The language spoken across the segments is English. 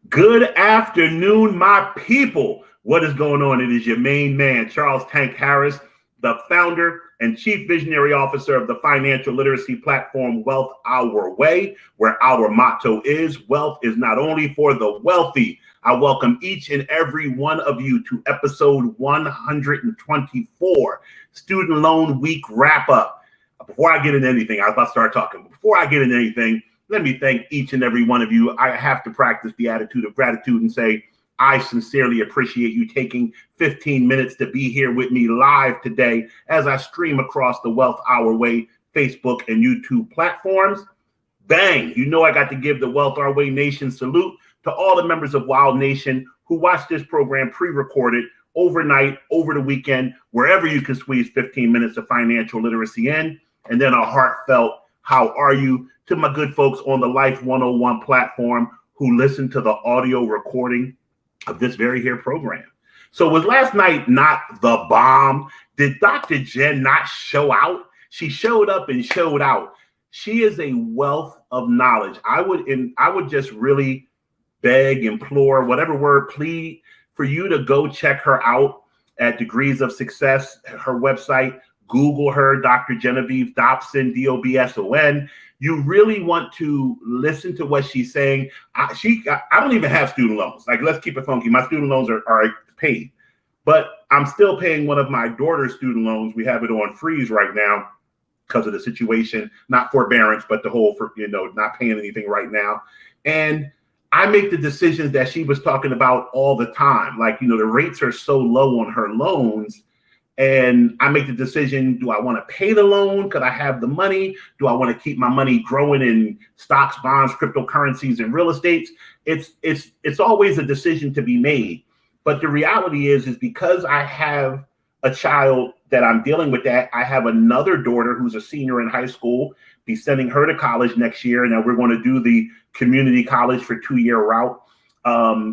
Good afternoon, my people. What is going on? It is your main man, Charles Tank Harris, the founder and chief visionary officer of the financial literacy platform Wealth Our Way, where our motto is wealth is not only for the wealthy. I welcome each and every one of you to episode 124, Student Loan Week Wrap Up. Before I get into anything, I was about to start talking. Before I get into anything, let me thank each and every one of you. I have to practice the attitude of gratitude and say, I sincerely appreciate you taking 15 minutes to be here with me live today as I stream across the Wealth Our Way Facebook and YouTube platforms. Bang! You know I got to give the Wealth Our Way Nation salute to all the members of Wild Nation who watched this program pre-recorded overnight, over the weekend, wherever you can squeeze 15 minutes of financial literacy in. And then a heartfelt, how are you, to my good folks on the Life 101 platform who listened to the audio recording of this very here program. So was last night not the bomb? Did Dr. Jen not show out? She showed up and showed out. She is a wealth of knowledge. I would just really beg, implore, whatever word, plead for you to go check her out at Degrees of Success, her website. Google her, Dr. Genevieve Dobson, Dobson. You really want to listen to what she's saying. I don't even have student loans. Like, let's keep it funky. My student loans are paid, but I'm still paying one of my daughter's student loans. We have it on freeze right now because of the situation, not forbearance, but the whole, not paying anything right now. And I make the decisions that she was talking about all the time. Like, the rates are so low on her loans. And I make the decision, do I want to pay the loan? Could I have the money? Do I want to keep my money growing in stocks, bonds, cryptocurrencies, and real estate? It's always a decision to be made. But the reality is because I have a child that I'm dealing with that, I have another daughter who's a senior in high school, be sending her to college next year. And then we're going to do the community college for 2-year route.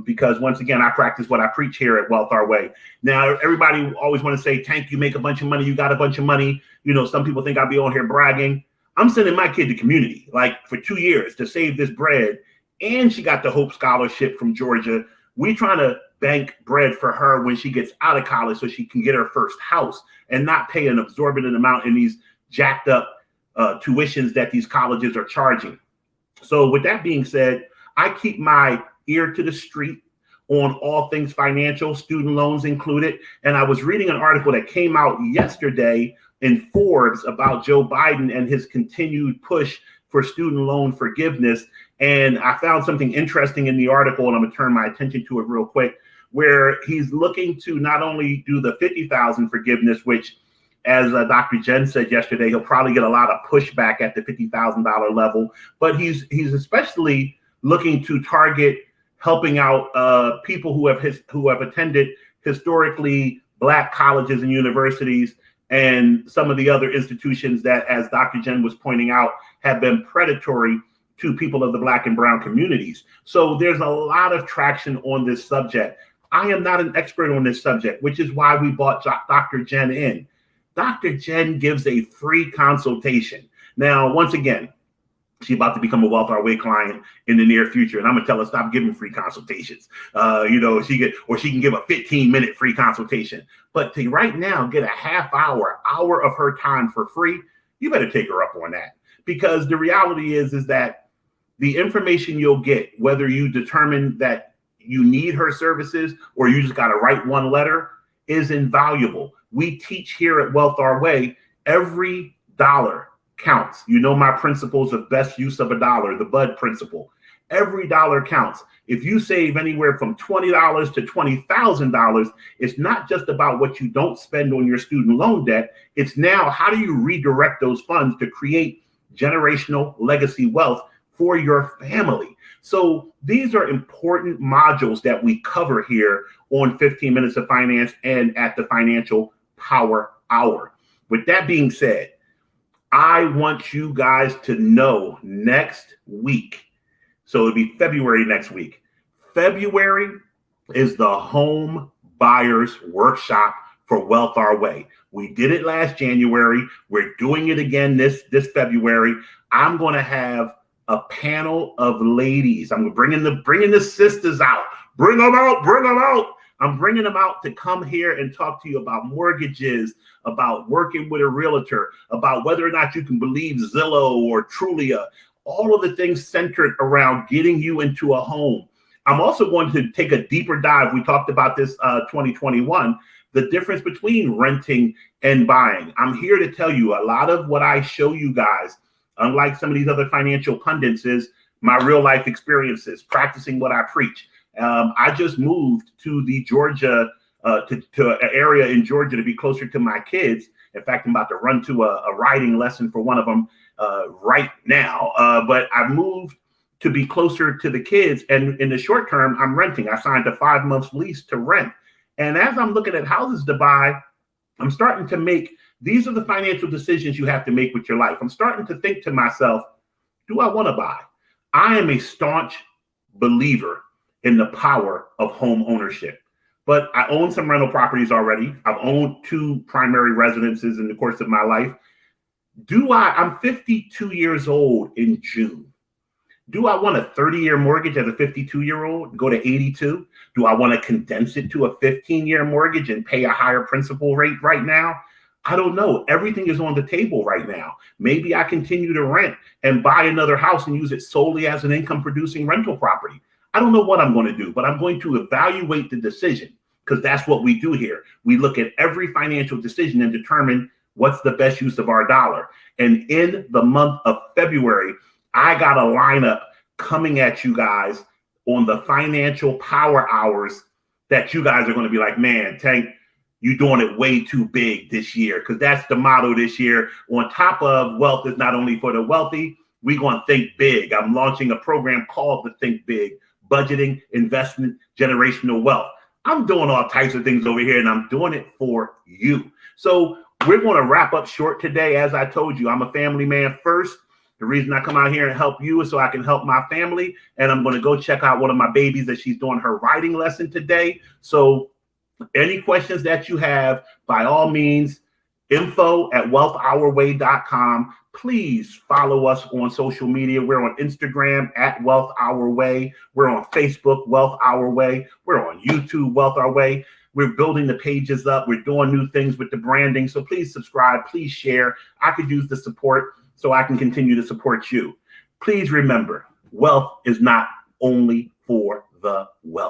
Because once again, I practice what I preach here at Wealth Our Way. Now, everybody always want to say, Tank, you make a bunch of money, you got a bunch of money. Some people think I'll be on here bragging. I'm sending my kid to community, like for 2 years to save this bread. And she got the Hope Scholarship from Georgia. We trying to bank bread for her when she gets out of college so she can get her first house and not pay an exorbitant amount in these jacked up tuitions that these colleges are charging. So with that being said, I keep my ear to the street on all things financial, student loans included. And I was reading an article that came out yesterday in Forbes about Joe Biden and his continued push for student loan forgiveness. And I found something interesting in the article, and I'm going to turn my attention to it real quick, where he's looking to not only do the $50,000 forgiveness, which, as Dr. Jen said yesterday, he'll probably get a lot of pushback at the $50,000 level, but he's especially looking to target helping out people who have attended historically Black colleges and universities and some of the other institutions that, as Dr. Jen was pointing out, have been predatory to people of the Black and brown communities. So there's a lot of traction on this subject. I am not an expert on this subject, which is why we brought Dr. Jen in. Dr. Jen gives a free consultation. Now, once again, she's about to become a Wealth Our Way client in the near future. And I'm going to tell her, stop giving free consultations. She can give a 15-minute free consultation. But to right now get a half hour of her time for free, you better take her up on that. Because the reality is that the information you'll get, whether you determine that you need her services or you just got to write one letter, is invaluable. We teach here at Wealth Our Way, every dollar counts. My principles of best use of a dollar, the BUD principle. Every dollar counts. If you save anywhere from $20 to $20,000, it's not just about what you don't spend on your student loan debt. It's now, how do you redirect those funds to create generational legacy wealth for your family? So these are important modules that we cover here on 15 Minutes of Finance and at the Financial Power Hour. With that being said, I want you guys to know next week, so it'll be February next week. February is the Home Buyers Workshop for Wealth Our Way. We did it last January. We're doing it again this February. I'm going to have a panel of ladies. I'm bringing the sisters out. Bring them out. Bring them out. I'm bringing them out to come here and talk to you about mortgages, about working with a realtor, about whether or not you can believe Zillow or Trulia, all of the things centered around getting you into a home. I'm also going to take a deeper dive. We talked about this 2021, the difference between renting and buying. I'm here to tell you a lot of what I show you guys, unlike some of these other financial pundits, is my real life experiences, practicing what I preach. I just moved to the Georgia, to an area in Georgia to be closer to my kids. In fact, I'm about to run to a riding lesson for one of them right now. But I moved to be closer to the kids. And in the short term, I'm renting. I signed a 5-month lease to rent. And as I'm looking at houses to buy, I'm starting to make, these are the financial decisions you have to make with your life. I'm starting to think to myself, do I want to buy? I am a staunch believer in the power of home ownership. But I own some rental properties already. I've owned 2 primary residences in the course of my life. I'm 52 years old in June. Do I want a 30-year mortgage as a 52-year-old, go to 82? Do I want to condense it to a 15-year mortgage and pay a higher principal rate right now? I don't know. Everything is on the table right now. Maybe I continue to rent and buy another house and use it solely as an income-producing rental property. I don't know what I'm going to do, but I'm going to evaluate the decision, because that's what we do here. We look at every financial decision and determine what's the best use of our dollar. And in the month of February, I got a lineup coming at you guys on the financial power hours that you guys are going to be like, man, Tank, you doing it way too big this year, because that's the motto this year. On top of wealth is not only for the wealthy, we're going to think big. I'm launching a program called the Think Big, Budgeting, Investment, Generational Wealth. I'm doing all types of things over here, and I'm doing it for you. So we're going to wrap up short today. As I told you, I'm a family man first. The reason I come out here and help you is so I can help my family. And I'm going to go check out one of my babies that she's doing her writing lesson today. So any questions that you have, by all means, info@wealthourway.com. Please follow us on social media. We're on Instagram @WealthOurWay. We're on Facebook, Wealth Our Way. We're on YouTube, Wealth Our Way. We're building the pages up. We're doing new things with the branding. So please subscribe, please share. I could use the support so I can continue to support you. Please remember, wealth is not only for the wealthy.